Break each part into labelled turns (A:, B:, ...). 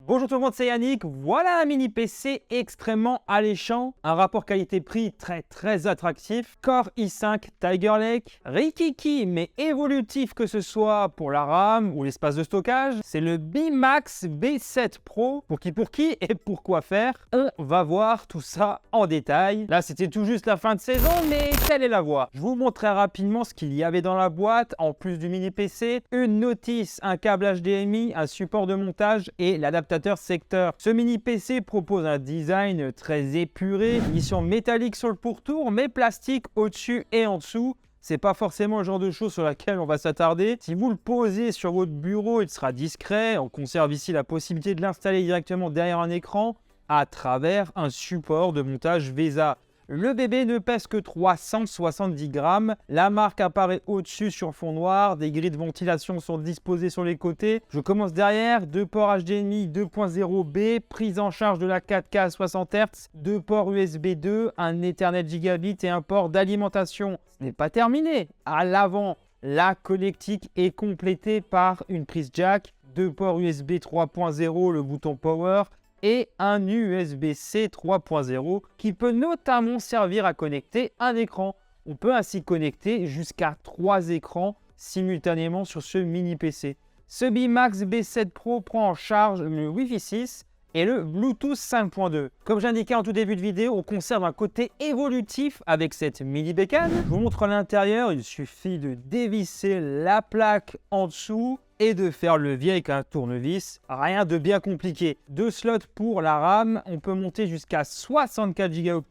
A: Bonjour tout le monde, c'est Yannick. Voilà un mini PC extrêmement alléchant, un rapport qualité-prix très attractif. Core i5 Tiger Lake, rikiki mais évolutif que ce soit pour la RAM ou l'espace de stockage. C'est le Bimax B7 Pro. Pour qui et pour quoi faire? On va voir tout ça en détail. Là, c'était tout juste la fin de saison, mais telle est la voie. Je vous montre très rapidement ce qu'il y avait dans la boîte, en plus du mini PC, une notice, un câble HDMI, un support de montage et l'adaptateur secteur. Ce mini PC propose un design très épuré, finition métallique sur le pourtour, mais plastique au-dessus et en dessous. C'est pas forcément le genre de choses sur laquelle on va s'attarder. Si vous le posez sur votre bureau, il sera discret. On conserve ici la possibilité de l'installer directement derrière un écran à travers un support de montage VESA. Le bébé ne pèse que 370 grammes. La marque apparaît au-dessus sur fond noir. Des grilles de ventilation sont disposées sur les côtés. Je commence derrière. 2 ports HDMI 2.0B, prise en charge de la 4K à 60 Hz, 2 ports USB 2, un Ethernet gigabit et un port d'alimentation. Ce n'est pas terminé. À l'avant, la connectique est complétée par une prise jack, 2 ports USB 3.0, le bouton power, et un USB-C 3.0 qui peut notamment servir à connecter un écran. On peut ainsi connecter jusqu'à 3 écrans simultanément sur ce mini PC. Ce Bimax B7 Pro prend en charge le Wi-Fi 6 et le Bluetooth 5.2. Comme j'indiquais en tout début de vidéo, on conserve un côté évolutif avec cette mini bécane. Je vous montre l'intérieur, il suffit de dévisser la plaque en dessous et de faire le levier avec un tournevis. Rien de bien compliqué. 2 slots pour la RAM, on peut monter jusqu'à 64 Go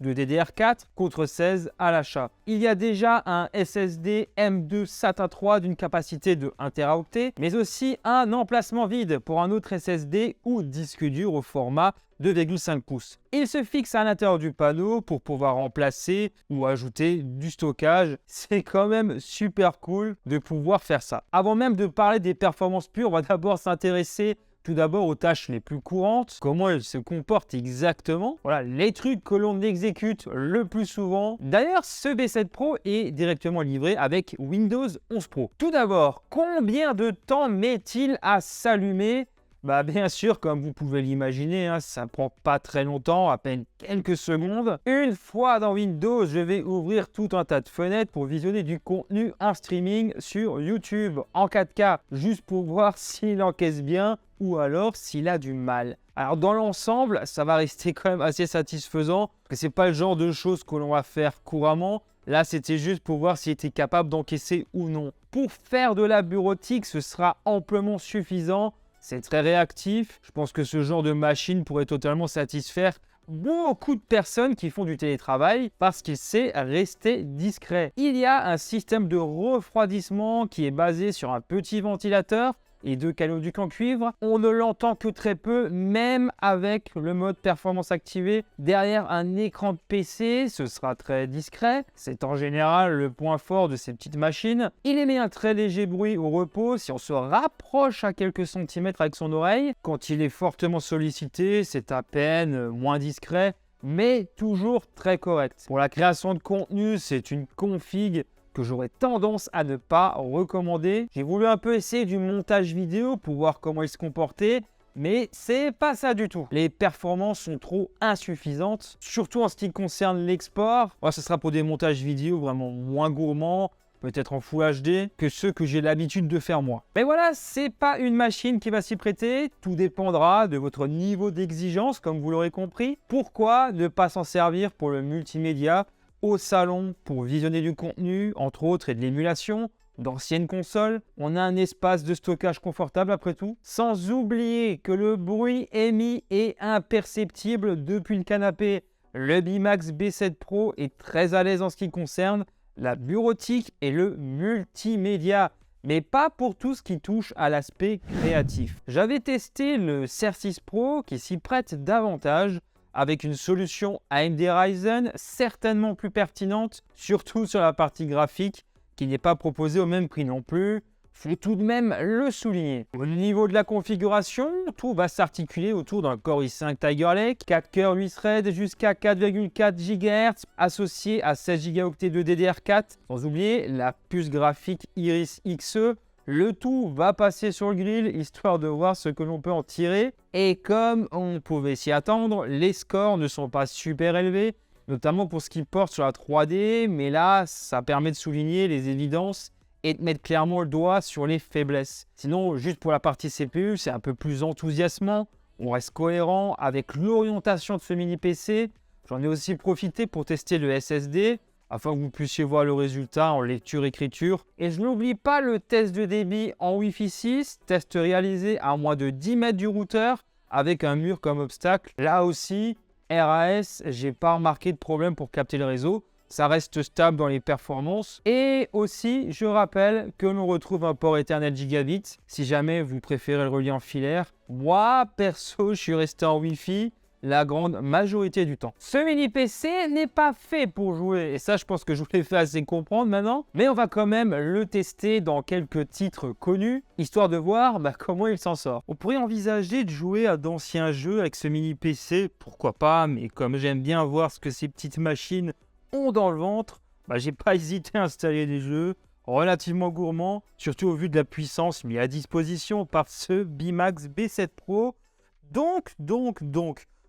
A: de DDR4 contre 16 à l'achat. Il y a déjà un SSD M2 SATA 3 d'une capacité de 1 Teraoctet, mais aussi un emplacement vide pour un autre SSD ou disque dur au format 2,5 pouces. Il se fixe à l'intérieur du panneau pour pouvoir remplacer ou ajouter du stockage. C'est quand même super cool de pouvoir faire ça. Avant même de parler des performances pures, on va d'abord s'intéresser tout d'abord aux tâches les plus courantes, comment elles se comportent exactement. Voilà, les trucs que l'on exécute le plus souvent. D'ailleurs, ce B7 Pro est directement livré avec Windows 11 Pro. Tout d'abord, combien de temps met-il à s'allumer ? Bien sûr, comme vous pouvez l'imaginer, ça ne prend pas très longtemps, à peine quelques secondes. Une fois dans Windows, je vais ouvrir tout un tas de fenêtres pour visionner du contenu en streaming sur YouTube en 4K, juste pour voir s'il encaisse bien ou alors s'il a du mal. Alors dans l'ensemble, ça va rester quand même assez satisfaisant, parce que ce n'est pas le genre de choses que l'on va faire couramment. Là, c'était juste pour voir s'il était capable d'encaisser ou non. Pour faire de la bureautique, ce sera amplement suffisant. C'est très réactif. Je pense que ce genre de machine pourrait totalement satisfaire beaucoup de personnes qui font du télétravail parce qu'il sait rester discret. Il y a un système de refroidissement qui est basé sur un petit ventilateur et 2 caléoducs en cuivre. On ne l'entend que très peu, même avec le mode performance activé. Derrière un écran de PC, ce sera très discret. C'est en général le point fort de ces petites machines. Il émet un très léger bruit au repos si on se rapproche à quelques centimètres avec son oreille. Quand il est fortement sollicité, c'est à peine moins discret, mais toujours très correct. Pour la création de contenu, c'est une config que j'aurais tendance à ne pas recommander. J'ai voulu un peu essayer du montage vidéo pour voir comment il se comportait, mais c'est pas ça du tout. Les performances sont trop insuffisantes, surtout en ce qui concerne l'export. Ce sera pour des montages vidéo vraiment moins gourmands, peut-être en Full HD, que ceux que j'ai l'habitude de faire moi. Mais voilà, c'est pas une machine qui va s'y prêter. Tout dépendra de votre niveau d'exigence, comme vous l'aurez compris. Pourquoi ne pas s'en servir pour le multimédia au salon pour visionner du contenu, entre autres, et de l'émulation, d'anciennes consoles. On a un espace de stockage confortable après tout. Sans oublier que le bruit émis est imperceptible depuis le canapé. Le Bimax B7 Pro est très à l'aise en ce qui concerne la bureautique et le multimédia, mais pas pour tout ce qui touche à l'aspect créatif. J'avais testé le Ser 6 Pro qui s'y prête davantage, avec une solution AMD Ryzen certainement plus pertinente, surtout sur la partie graphique, qui n'est pas proposée au même prix non plus. Faut tout de même le souligner. Au niveau de la configuration, tout va s'articuler autour d'un Core i5 Tiger Lake, 4 cœurs 8 threads jusqu'à 4,4 GHz, associé à 16 Go de DDR4, sans oublier la puce graphique Iris Xe Le tout va passer sur le grill, histoire de voir ce que l'on peut en tirer. Et comme on pouvait s'y attendre, les scores ne sont pas super élevés, notamment pour ce qui porte sur la 3D, mais là, ça permet de souligner les évidences et de mettre clairement le doigt sur les faiblesses. Sinon, juste pour la partie CPU, c'est un peu plus enthousiasmant, on reste cohérent avec l'orientation de ce mini PC. J'en ai aussi profité pour tester le SSD, afin que vous puissiez voir le résultat en lecture-écriture. Et je n'oublie pas le test de débit en Wi-Fi 6, test réalisé à moins de 10 mètres du routeur, avec un mur comme obstacle. Là aussi, RAS, j'ai pas remarqué de problème pour capter le réseau. Ça reste stable dans les performances. Et aussi, je rappelle que l'on retrouve un port Ethernet Gigabit, si jamais vous préférez le relier en filaire. Moi, perso, je suis resté en Wi-Fi la grande majorité du temps. Ce mini PC n'est pas fait pour jouer, et ça je pense que je vous l'ai fait assez comprendre maintenant, mais on va quand même le tester dans quelques titres connus, histoire de voir comment il s'en sort. On pourrait envisager de jouer à d'anciens jeux avec ce mini PC, pourquoi pas, mais comme j'aime bien voir ce que ces petites machines ont dans le ventre, j'ai pas hésité à installer des jeux relativement gourmands, surtout au vu de la puissance mise à disposition par ce Bimax B7 Pro. Donc,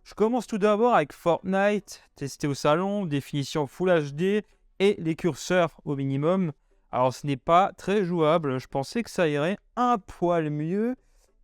A: je commence tout d'abord avec Fortnite, testé au salon, définition Full HD et les curseurs au minimum. Alors ce n'est pas très jouable, je pensais que ça irait un poil mieux.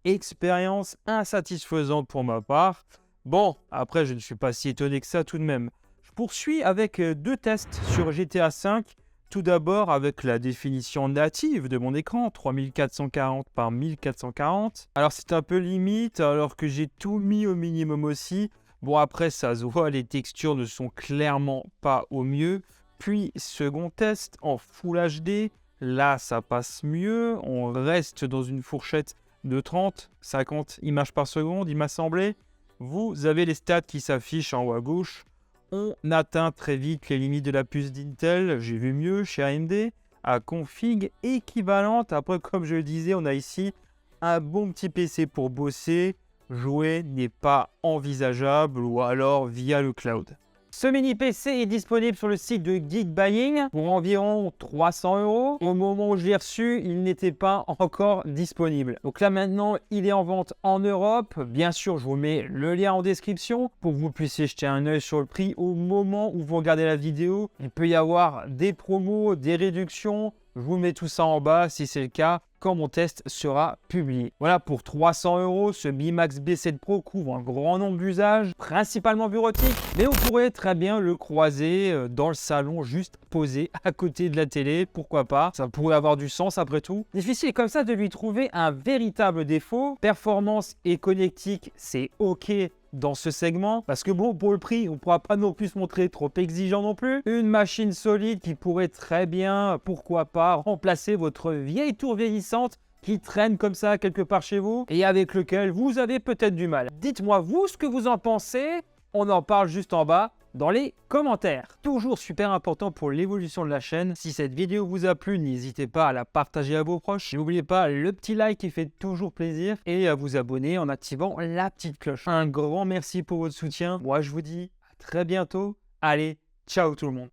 A: Expérience insatisfaisante pour ma part. Bon, après je ne suis pas si étonné que ça tout de même. Je poursuis avec deux tests sur GTA V. Tout d'abord avec la définition native de mon écran, 3440 par 1440. Alors c'est un peu limite alors que j'ai tout mis au minimum aussi. Bon après ça se voit, les textures ne sont clairement pas au mieux. Puis second test en Full HD, là ça passe mieux. On reste dans une fourchette de 30-50 images par seconde il m'a semblé. Vous avez les stats qui s'affichent en haut à gauche. On atteint très vite les limites de la puce d'Intel, j'ai vu mieux chez AMD, à config équivalente. Après, comme je le disais, on a ici un bon petit PC pour bosser. Jouer n'est pas envisageable ou alors via le cloud. Ce mini PC est disponible sur le site de Geekbuying pour environ 300 €. Au moment où je l'ai reçu, il n'était pas encore disponible. Donc là maintenant, il est en vente en Europe. Bien sûr, je vous mets le lien en description pour que vous puissiez jeter un œil sur le prix au moment où vous regardez la vidéo. Il peut y avoir des promos, des réductions. Je vous mets tout ça en bas si c'est le cas quand mon test sera publié. Voilà, pour 300 €, ce Bimax B7 Pro couvre un grand nombre d'usages, principalement bureautiques, mais on pourrait très bien le croiser dans le salon, juste posé à côté de la télé, pourquoi pas, ça pourrait avoir du sens après tout. Difficile comme ça de lui trouver un véritable défaut. Performance et connectique, c'est ok dans ce segment, parce que bon, pour le prix, on ne pourra pas non plus se montrer trop exigeant non plus. Une machine solide qui pourrait très bien, pourquoi pas, remplacer votre vieille tour vieillissante qui traîne comme ça quelque part chez vous et avec lequel vous avez peut-être du mal. Dites-moi vous ce que vous en pensez, on en parle juste en bas dans les commentaires. Toujours super important pour l'évolution de la chaîne. Si cette vidéo vous a plu, n'hésitez pas à la partager à vos proches. N'oubliez pas le petit like qui fait toujours plaisir et à vous abonner en activant la petite cloche. Un grand merci pour votre soutien. Moi, je vous dis à très bientôt. Allez, ciao tout le monde.